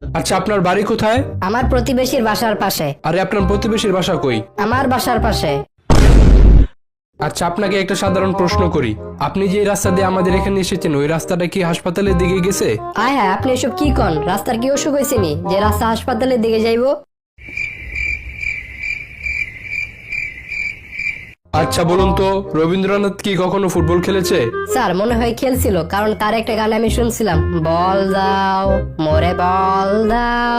আচ্ছা, আপনার বাড়ি কোথায়? আমার প্রতিবেশীর বাসার পাশে। আরে, আপনার প্রতিবেশীর বাসা কই? আমার বাসার পাশে। আচ্ছা, আপনাকে একটা সাধারণ প্রশ্ন করি। আপনি যে রাস্তা দিয়ে আমাদের এখানে এসেছেন, ওই রাস্তাটা কি হাসপাতালের দিকে গেছে? আয় হ্যাঁ, আপনি এসব কি কন? রাস্তার কি অসুখ হয়েছে নি যে রাস্তা হাসপাতালের দিকে যাইবো? আচ্ছা বলুন তো, রবীন্দ্রনাথ কি কখনো ফুটবল খেলেছে? স্যার মনে হয় খেলছিল, কারণ তার একটা গান আমি শুনছিলাম, বল দাও মোরে বল দাও।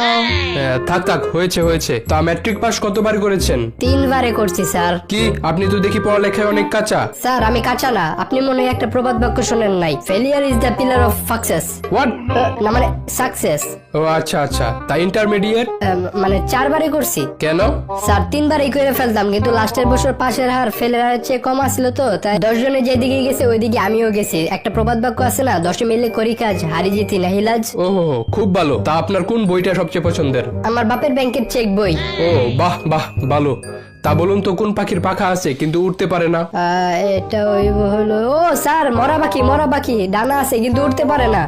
থাক থাক, হয়েছে হয়েছে। তা ম্যাট্রিক পাস কতবার করেছেন? 3 বারে করছি স্যার। কি, আপনি তো দেখি পড়ালেখায় অনেক কাঁচা। স্যার আমি কাঁচা না, আপনি মনে হয় একটা প্রবাদ বাক্য শোনেন নাই, failure is the pillar of success. What? না মানে সাকসেস। ও আচ্ছা আচ্ছা, তা ইন্টারমিডিয়েট? মানে 4 বারে করছি। কেন? স্যার 3 বারেই করে ফেলতাম, কিন্তু লাস্টের বছর পাশের হার ফেলের হারের চেয়ে কম আসছিল, তো তাই 10 জনে যেদিকে গেছে ওইদিকে আমিও গেছি। একটা প্রবাদ বাক্য আছে না, 10 মিলে করি কাজ, হারি জিতি নাহিলাজ। ওহো, খুব ভালো। তা আপনার কোন বইটা সবচেয়ে পছন্দের? আমার বাপের ব্যাংকের চেক বই। ও বাহ বাহ, ভালো। তা বলুন তো, কোন পাখির পাখা আছে কিন্তু উড়তে পারে না? এটা ওই হলো, ও স্যার মরা পাখি, ডানা আছে কিন্তু উঠতে পারে না।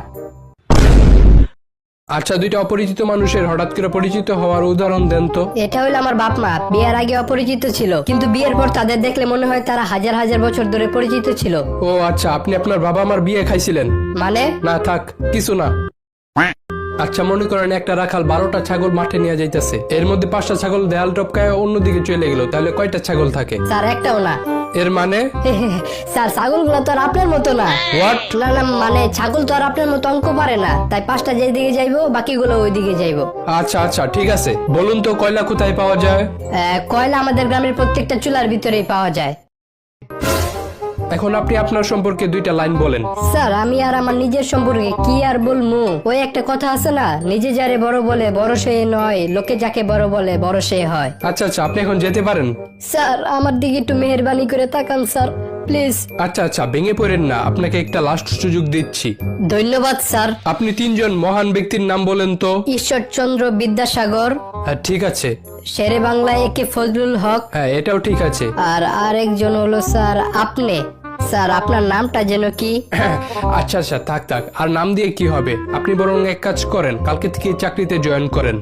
আচ্ছা, দুইটা অপরিচিত মানুষের হঠাৎ করে পরিচিত হওয়ার উদাহরণ দেন তো। এটা হলো আমার বাপ মা, বিয়ের আগে অপরিচিত ছিল, কিন্তু বিয়ের পর তাদের দেখলে মনে হয় তারা হাজার হাজার বছর ধরে পরিচিত ছিল। ও আচ্ছা, আপনি আপনার বাবা মার বিয়ে খাইছিলেন? মানে? না থাক, কিছু না। আচ্ছা, মনে করেন একটা রাখাল 12টা ছাগল মাঠে নিয়ে যাইতেছে, এর মধ্যে 5টা ছাগল দেয়াল টপকায় অন্যদিকে চলে গেল, তাহলে কয়টা ছাগল থাকে? স্যার একটাও না। এর মানে? স্যার ছাগলগুলো তো আর আপনার মতো না। হোয়াট? না না, মানে ছাগল তো আর আপনার মতো অঙ্ক পারে না, তাই 5টা যেদিকে যাইবো বাকিগুলো ওইদিকে যাইবো। আচ্ছা আচ্ছা, ঠিক আছে। বলুন তো, কয়লা কোথায় পাওয়া যায়? কয়লা আমাদের গ্রামের প্রত্যেকটা চুলার ভিতরেই পাওয়া যায়। এখন আপনি আপনার সম্পর্কে 2টা লাইন বলেন। স্যার আমি আর আমার নিজের সম্পর্কে কি আর বলমু, ওই একটা কথা আছে না, নিজে যারে বড় বলে বড় সে নয়, লোকে যাকে বড় বলে বড় সে হয়। আচ্ছা আচ্ছা, আপনি এখন যেতে পারেন। স্যার আমার দিকে একটু মেহেরবানি করে তাকান স্যার, প্লিজ। আচ্ছা আচ্ছা, ভেঙে পড়েন না, আপনাকে একটা লাস্ট সুযোগ দিচ্ছি। ধন্যবাদ স্যার। আপনি 3 জন মহান ব্যক্তির নাম বলেন তো। ঈশ্বরচন্দ্র বিদ্যাসাগর, হ্যাঁ ঠিক আছে। শেরে বাংলা একে ফজলুল হক, হ্যাঁ এটাও ঠিক আছে। আর আরেকজন হলো স্যার আপনি। স্যার আপনার নামটা যেন কি? আচ্ছা আচ্ছা, থাক থাক, আর নাম দিয়ে কি হবে? আপনি বরং এক কাজ করেন, কালকে থেকে চাকরিতে জয়েন করেন।